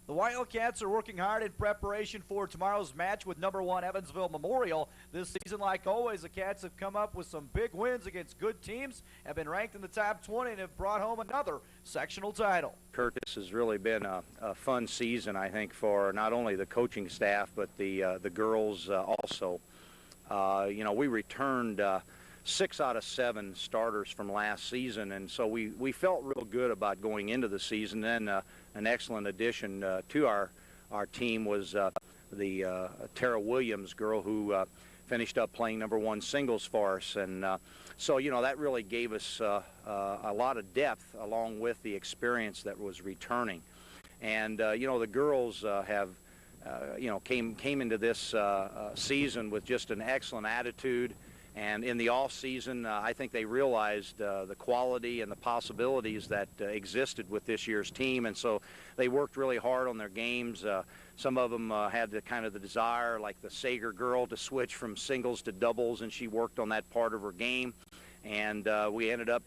The Wildcats are working hard in preparation for tomorrow's match with #1 Evansville Memorial. This season, like always, the Cats have come up with some big wins against good teams, have been ranked in the top 20, and have brought home another sectional title. Kurt, this has really been a fun season, I think, for not only the coaching staff but the girls also. We returned 6 out of 7 starters from last season, and so we felt real good about going into the season. Then an excellent addition to our team was the Tara Williams girl who finished up playing #1 singles for us, and so that really gave us a lot of depth along with the experience that was returning. And the girls have came into this season with just an excellent attitude. And in the off season, I think they realized the quality and the possibilities that existed with this year's team, and so they worked really hard on their games. Some of them had the desire, like the Sager girl, to switch from singles to doubles, and she worked on that part of her game. And we ended up,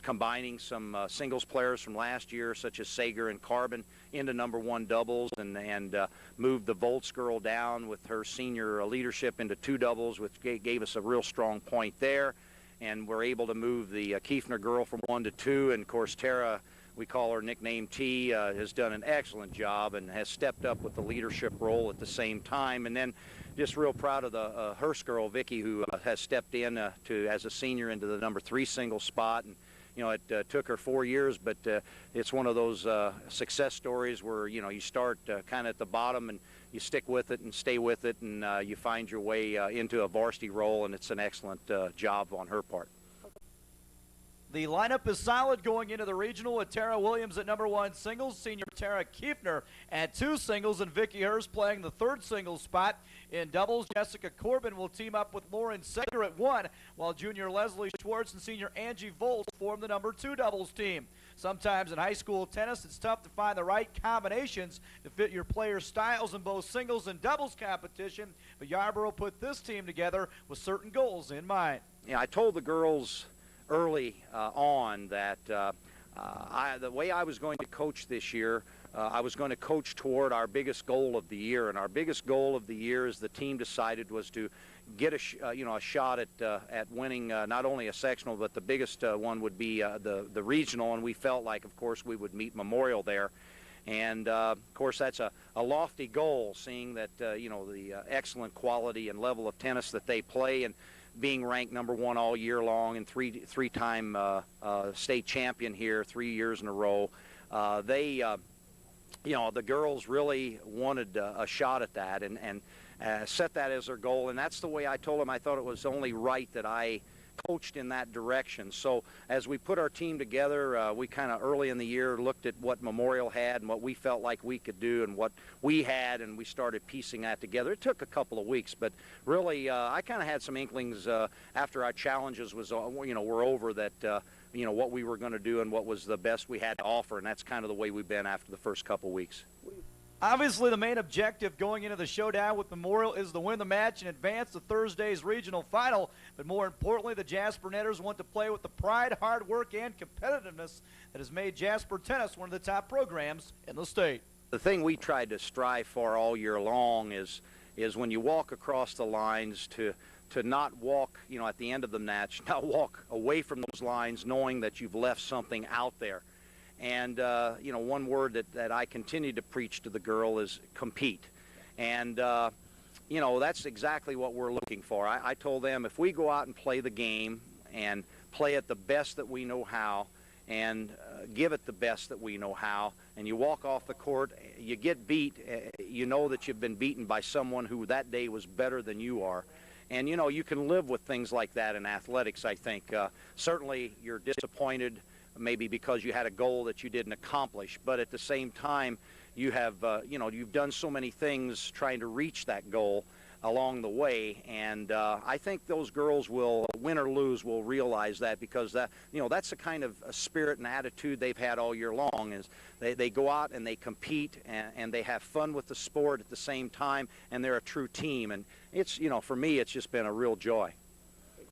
combining some singles players from last year, such as Sager and Carbon, into #1 doubles, and moved the Volts girl down with her senior leadership into 2 doubles, which gave us a real strong point there. And we're able to move the Kiefner girl from 1 to 2, and of course Tara, we call her nickname T, has done an excellent job and has stepped up with the leadership role at the same time. And then just real proud of the Hurst girl, Vicky, who has stepped in as a senior into the #3 single spot. And it took her 4 years, but it's one of those success stories where you start kind of at the bottom and you stick with it and stay with it, and you find your way into a varsity role, and it's an excellent job on her part. The lineup is solid going into the regional with Tara Williams at #1 singles, senior Tara Kiefner at 2 singles, and Vicky Hurst playing the 3rd singles spot. In doubles, Jessica Corbin will team up with Lauren Sager at 1, while junior Leslie Schwartz and senior Angie Volts form the #2 doubles team. Sometimes in high school tennis, it's tough to find the right combinations to fit your players' styles in both singles and doubles competition, but Yarbrough put this team together with certain goals in mind. I told the girls early on that the way I was going to coach this year, I was going to coach toward our biggest goal of the year, and our biggest goal of the year, as the team decided, was to get a shot at winning not only a sectional, but the biggest one would be the regional, and we felt like, of course, we would meet Memorial there. And of course, that's a lofty goal, seeing that the excellent quality and level of tennis that they play, and being ranked #1 all year long, and three-time state champion here 3 years in a row. The girls really wanted a shot at that, and set that as their goal, and that's the way I told them. I thought it was only right that I coached in that direction. So as we put our team together, we kind of early in the year looked at what Memorial had and what we felt like we could do and what we had, and we started piecing that together. It took a couple of weeks, but really I kind of had some inklings after our challenges were over that what we were going to do and what was the best we had to offer, and that's kind of the way we've been after the first couple weeks. Obviously, the main objective going into the showdown with Memorial is to win the match and advance to Thursday's regional final. But more importantly, the Jasper Netters want to play with the pride, hard work, and competitiveness that has made Jasper tennis one of the top programs in the state. The thing we tried to strive for all year long is when you walk across the lines to not walk, at the end of the match, not walk away from those lines knowing that you've left something out there. And, one word that I continue to preach to the girl is compete. And, that's exactly what we're looking for. I told them if we go out and play the game and play it the best that we know how and give it the best that we know how, and you walk off the court, you get beat, you know that you've been beaten by someone who that day was better than you are. And, you can live with things like that in athletics, I think. Certainly you're disappointed maybe because you had a goal that you didn't accomplish, but at the same time you have you've done so many things trying to reach that goal along the way, and I think those girls will, win or lose, will realize that, because that's the kind of spirit and attitude they've had all year long. Is they go out and they compete, and they have fun with the sport at the same time, and they're a true team. And it's for me, it's just been a real joy.